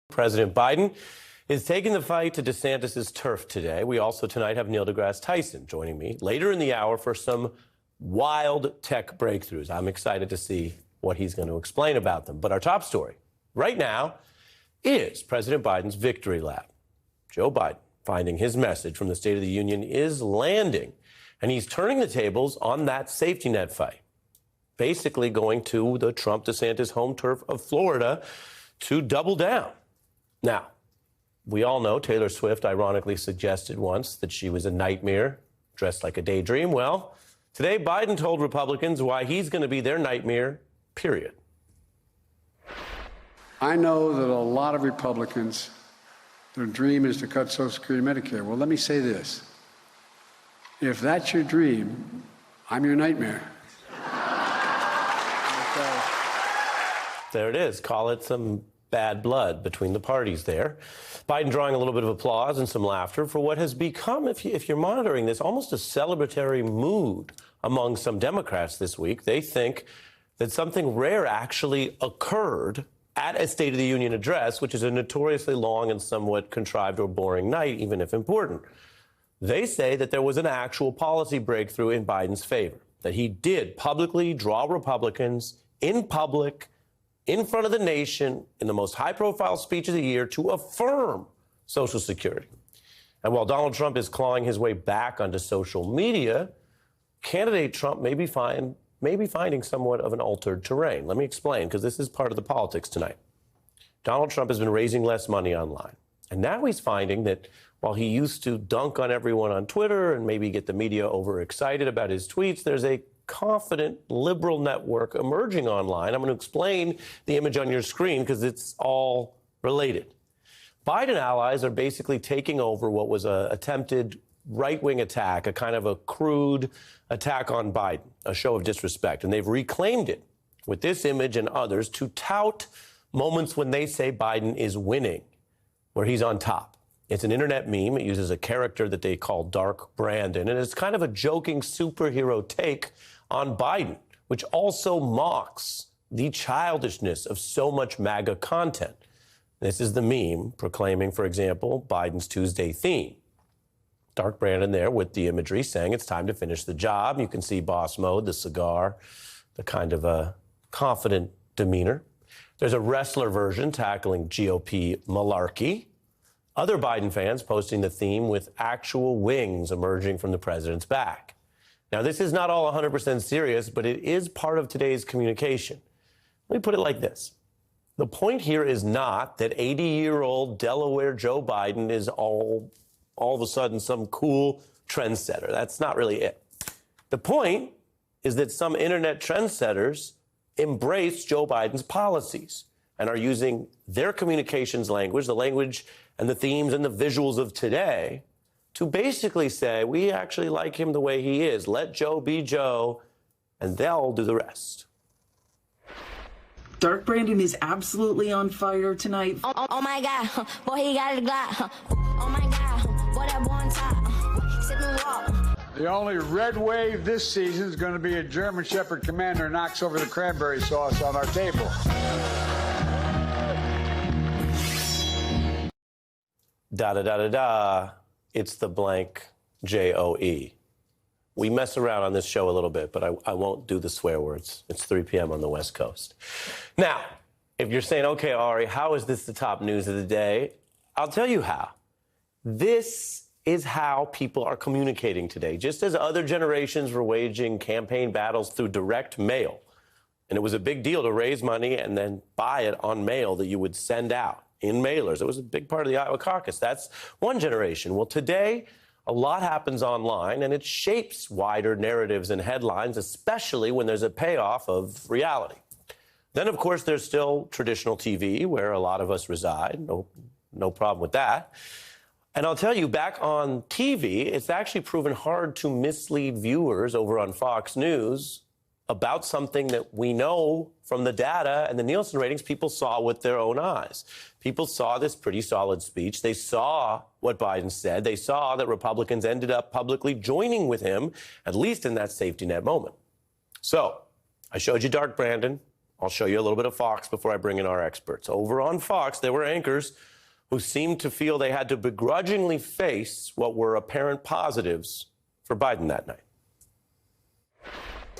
President Biden is taking the fight to DeSantis' turf today. We also tonight have Neil deGrasse Tyson joining me later in the hour for some wild tech breakthroughs. I'm excited to see what he's going to explain about them. But our top story right now is President Biden's victory lap. Joe Biden finding his message from the State of the Union is landing, and he's turning the tables on that safety net fight, basically going to the Trump-DeSantis home turf of Florida to double down. Now, we all know Taylor Swift ironically suggested once that she was a nightmare dressed like a daydream. Well, today Biden told Republicans why he's going to be their nightmare, period. I know that a lot of Republicans, their dream is to cut Social Security and Medicare. Well, let me say this. If that's your dream, I'm your nightmare. There it is. Call it some bad blood between the parties there. Biden drawing a little bit of applause and some laughter for what has become, if you're monitoring this, almost a celebratory mood among some Democrats this week. They think that something rare actually occurred at a State of the Union address, which is a notoriously long and somewhat contrived or boring night, even if important. They say that there was an actual policy breakthrough in Biden's favor, that he did publicly draw Republicans in public, in front of the nation, in the most high-profile speech of the year, to affirm Social Security. And while Donald Trump is clawing his way back onto social media, candidate Trump may be finding somewhat of an altered terrain. Let me explain, because this is part of the politics tonight. Donald Trump has been raising less money online. And now he's finding that while he used to dunk on everyone on Twitter and maybe get the media overexcited about his tweets, there's a confident liberal network emerging online. I'm going to explain the image on your screen because it's all related. Biden allies are basically taking over what was an attempted right-wing attack, a kind of a crude attack on Biden, a show of disrespect. And they've reclaimed it with this image and others to tout moments when they say Biden is winning, where he's on top. It's an internet meme. It uses a character that they call Dark Brandon, and it's kind of a joking superhero take on Biden, which also mocks the childishness of so much MAGA content. This is the meme proclaiming, for example, Biden's Tuesday theme. Dark Brandon there with the imagery saying it's time to finish the job. You can see boss mode, the cigar, the kind of a confident demeanor. There's a wrestler version tackling GOP malarkey. Other Biden fans posting the theme with actual wings emerging from the president's back. Now, this is not all 100% serious, but it is part of today's communication. Let me put it like this. The point here is not that 80-year-old Delaware Joe Biden is all of a sudden some cool trendsetter. That's not really it. The point is that some internet trendsetters embrace Joe Biden's policies and are using their communications language, the language and the themes and the visuals of today, to basically say, we actually like him the way he is. Let Joe be Joe, and they'll do the rest. Dark Brandon is absolutely on fire tonight. Oh my God, boy, he got a Glock. Oh my God, boy, that boy on top. Sipping walk. The only red wave this season is going to be a German Shepherd Commander knocks over the cranberry sauce on our table. Da-da-da-da-da. It's the blank J-O-E. We mess around on this show a little bit, but I won't do the swear words. It's 3 p.m. on the West Coast. Now, if you're saying, okay, Ari, how is this the top news of the day? I'll tell you how. This is how people are communicating today. Just as other generations were waging campaign battles through direct mail, and it was a big deal to raise money and then buy it on mail that you would send out in mailers. It was a big part of the Iowa caucus. That's one generation. Well, today, a lot happens online, and it shapes wider narratives and headlines, especially when there's a payoff of reality. Then, of course, there's still traditional TV, where a lot of us reside. No problem with that. And I'll tell you, back on TV, it's actually proven hard to mislead viewers over on Fox News about something that we know from the data and the Nielsen ratings people saw with their own eyes. People saw this pretty solid speech. They saw what Biden said. They saw that Republicans ended up publicly joining with him, at least in that safety net moment. So I showed you Dark Brandon I'll show you a little bit of Fox before I bring in our experts. Over on Fox, there were anchors who seemed to feel they had to begrudgingly face what were apparent positives for Biden that night.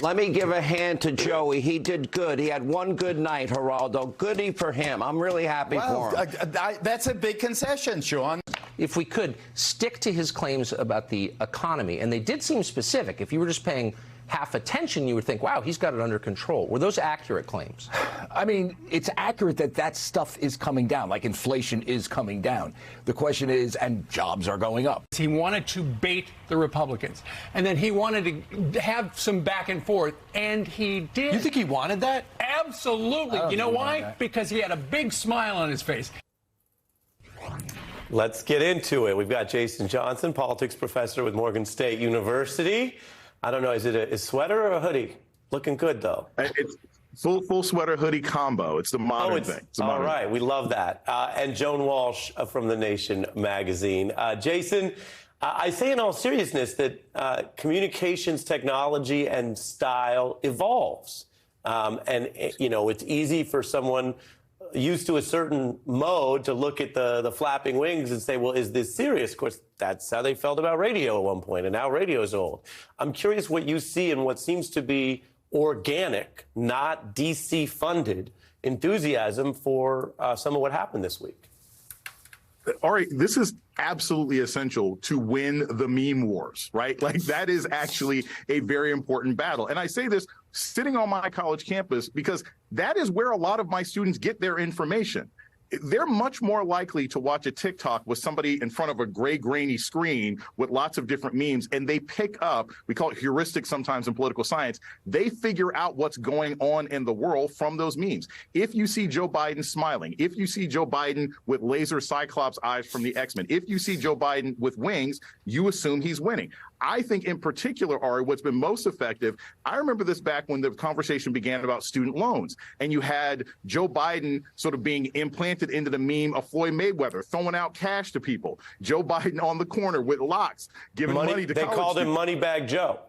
Let me give a hand to Joey. He did good. He had one good night, Geraldo. Goody for him. I'm really happy for him. That's a big concession, Sean. If we could stick to his claims about the economy, and they did seem specific. If you were just paying half attention, you would think, wow, he's got it under control. Were those accurate claims? I mean, it's accurate that that stuff is coming down, like inflation is coming down. The question is, and jobs are going up. He wanted to bait the Republicans, and then he wanted to have some back and forth, and he did. You think he wanted that? Absolutely. You know why? Because he had a big smile on his face. Let's get into it. We've got Jason Johnson, politics professor with Morgan State University. I don't know, is it a sweater or a hoodie? Looking good, though. It's full sweater hoodie combo. It's the modern thing. All right, we love that. And Joan Walsh from The Nation magazine. Jason, I say in all seriousness that communications technology and style evolves. And, you know, it's easy for someone used to a certain mode to look at the flapping wings and say, well, is this serious? Of course, that's how they felt about radio at one point, and now radio is old. I'm curious what you see in what seems to be organic, not DC-funded enthusiasm for some of what happened this week. All right, this is absolutely essential to win the meme wars, right? Like, that is actually a very important battle. And I say this sitting on my college campus because that is where a lot of my students get their information. They're much more likely to watch a TikTok with somebody in front of a gray, grainy screen with lots of different memes, and they pick up, we call it heuristics sometimes in political science, they figure out what's going on in the world from those memes. If you see Joe Biden smiling, if you see Joe Biden with laser Cyclops eyes from the X-Men, if you see Joe Biden with wings, you assume he's winning. I think in particular, Ari, what's been most effective, I remember this back when the conversation began about student loans, and you had Joe Biden sort of being implanted into the meme of Floyd Mayweather, throwing out cash to people. Joe Biden on the corner with locks, giving money to college They called him Moneybag Joe.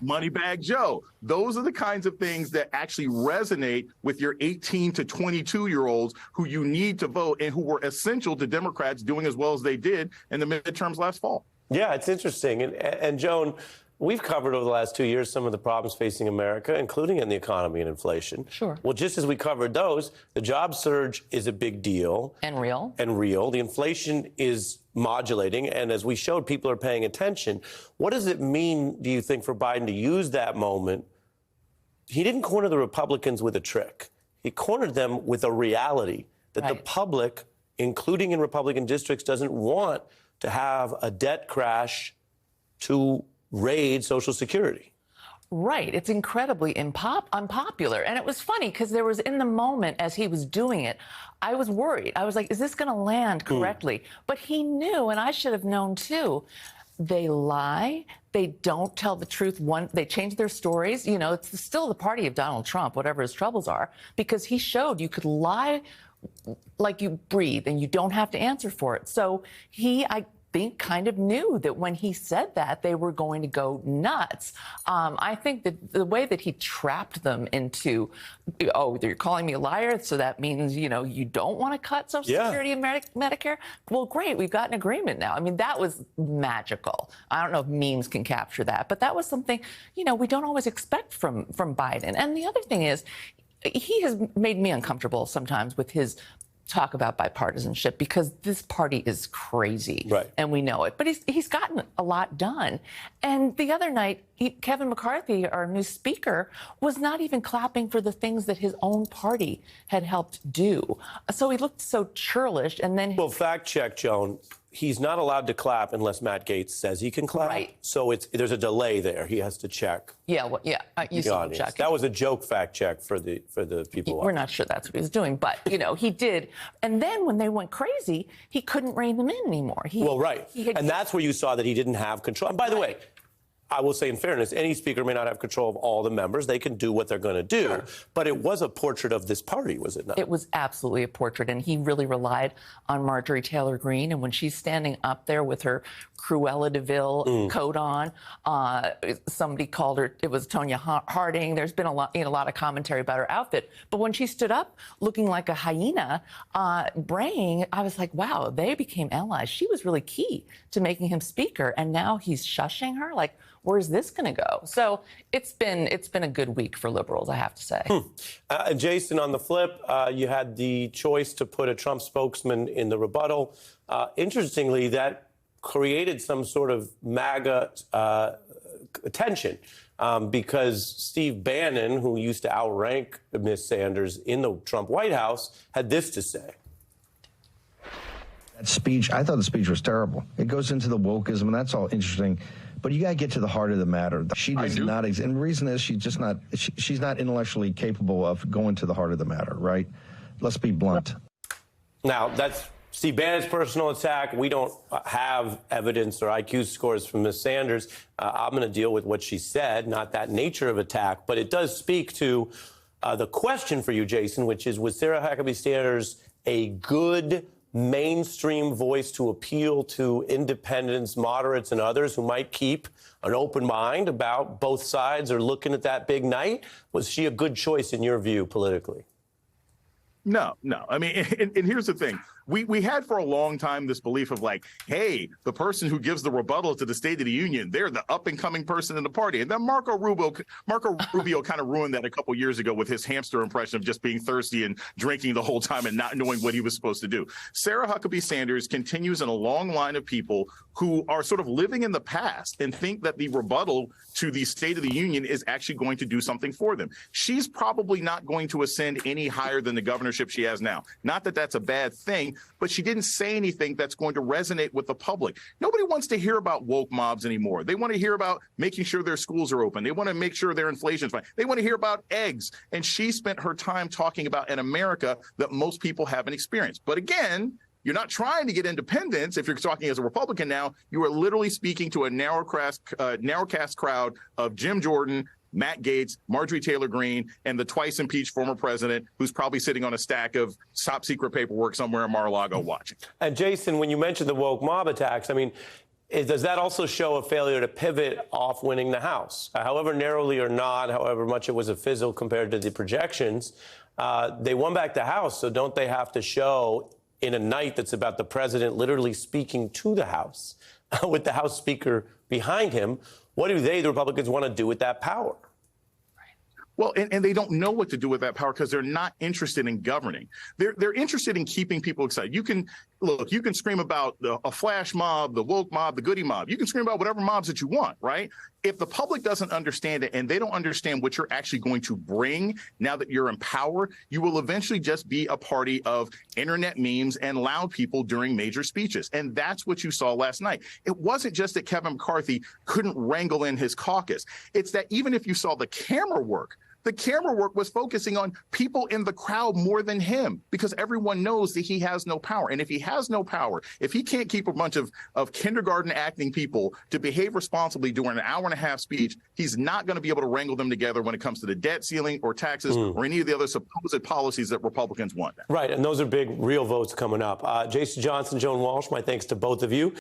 Moneybag Joe. Those are the kinds of things that actually resonate with your 18 to 22-year-olds who you need to vote and who were essential to Democrats doing as well as they did in the midterms last fall. Yeah, it's interesting. And Joan, we've covered over the last 2 years some of the problems facing America, including in the economy and inflation. Sure. Well, just as we covered those, the job surge is a big deal. And real. The inflation is modulating. And as we showed, people are paying attention. What does it mean, do you think, for Biden to use that moment? He didn't corner the Republicans with a trick. He cornered them with a reality that the public, including in Republican districts, doesn't want to have a debt crash to raid Social Security. Right. It's incredibly unpopular. And it was funny because there was, in the moment as he was doing it, I was worried. I was like, is this going to land correctly? But he knew, and I should have known too, they lie. They don't tell the truth. They change their stories. You know, it's still the party of Donald Trump, whatever his troubles are, because he showed you could lie like you breathe and you don't have to answer for it. So I think, kind of knew that when he said that, they were going to go nuts. I think that the way that he trapped them into, oh, you're calling me a liar, so that means, you know, you don't want to cut Social Security and Medicare? Well, great, we've got an agreement now. I mean, that was magical. I don't know if memes can capture that, but that was something, you know, we don't always expect from Biden. And the other thing is, he has made me uncomfortable sometimes with his talk about bipartisanship because this party is crazy, and we know it. But he's gotten a lot done. And the other night, Kevin McCarthy, our new speaker, was not even clapping for the things that his own party had helped do. So he looked so churlish. And then, well, fact check, Joan. He's not allowed to clap unless Matt Gaetz says he can clap. Right. So there's a delay there. He has to check. Yeah, well, yeah, you saw him check. That was a joke fact check for the people. We're not sure that's what he was doing, but, you know, he did. And then when they went crazy, he couldn't rein them in anymore. And that's where you saw that he didn't have control. And by the way, I will say, in fairness, any speaker may not have control of all the members. They can do what they're going to do. Sure. But it was a portrait of this party, was it not? It was absolutely a portrait, and he really relied on Marjorie Taylor Greene. And when she's standing up there with her Cruella de Vil coat on, somebody called her, it was Tonya Harding. There's been a lot of commentary about her outfit. But when she stood up looking like a hyena, braying, I was like, wow, they became allies. She was really key to making him speaker, and now he's shushing her. Like, where's this going to go? So it's been a good week for liberals, I have to say. Jason, on the flip, you had the choice to put a Trump spokesman in the rebuttal. Interestingly, that created some sort of MAGA attention because Steve Bannon, who used to outrank Ms. Sanders in the Trump White House, had this to say. That speech, I thought the speech was terrible. It goes into the wokeism, and that's all interesting. But you got to get to the heart of the matter. She does not, and the reason is she's not intellectually capable of going to the heart of the matter, right? Let's be blunt. Now, that's Steve Bannon's personal attack. We don't have evidence or IQ scores from Ms. Sanders. I'm going to deal with what she said, not that nature of attack. But it does speak to the question for you, Jason, which is, was Sarah Huckabee Sanders a good mainstream voice to appeal to independents, moderates, and others who might keep an open mind about both sides or looking at that big night? Was she a good choice in your view politically? No. I mean, and here's the thing. We had for a long time this belief of like, hey, the person who gives the rebuttal to the State of the Union, they're the up-and-coming person in the party. And then Marco Rubio kind of ruined that a couple years ago with his hamster impression of just being thirsty and drinking the whole time and not knowing what he was supposed to do. Sarah Huckabee Sanders continues in a long line of people who are sort of living in the past and think that the rebuttal to the State of the Union is actually going to do something for them. She's probably not going to ascend any higher than the governorship she has now. Not that that's a bad thing, but she didn't say anything that's going to resonate with the public. Nobody wants to hear about woke mobs anymore. They want to hear about making sure their schools are open. They want to make sure their inflation's fine. They want to hear about eggs. And she spent her time talking about an America that most people haven't experienced. But again, you're not trying to get independence. If you're talking as a Republican now, you are literally speaking to a narrowcast crowd of Jim Jordan, Matt Gaetz, Marjorie Taylor Greene, and the twice impeached former president who's probably sitting on a stack of top secret paperwork somewhere in Mar-a-Lago watching. And Jason, when you mentioned the woke mob attacks, I mean, does that also show a failure to pivot off winning the House? However narrowly or not, however much it was a fizzle compared to the projections, they won back the House, so don't they have to show in a night that's about the president literally speaking to the House with the House Speaker behind him? What do they, the Republicans, want to do with that power? Well, and they don't know what to do with that power because they're not interested in governing. They're interested in keeping people excited. You can scream about a flash mob, the woke mob, the goody mob. You can scream about whatever mobs that you want, right? If the public doesn't understand it and they don't understand what you're actually going to bring now that you're in power, you will eventually just be a party of internet memes and loud people during major speeches. And that's what you saw last night. It wasn't just that Kevin McCarthy couldn't wrangle in his caucus. It's that even if you saw the camera work was focusing on people in the crowd more than him because everyone knows that he has no power. And if he has no power, if he can't keep a bunch of kindergarten acting people to behave responsibly during an hour-and-a-half speech, he's not going to be able to wrangle them together when it comes to the debt ceiling or taxes or any of the other supposed policies that Republicans want. Right, and those are big, real votes coming up. Jason Johnson, Joan Walsh, my thanks to both of you.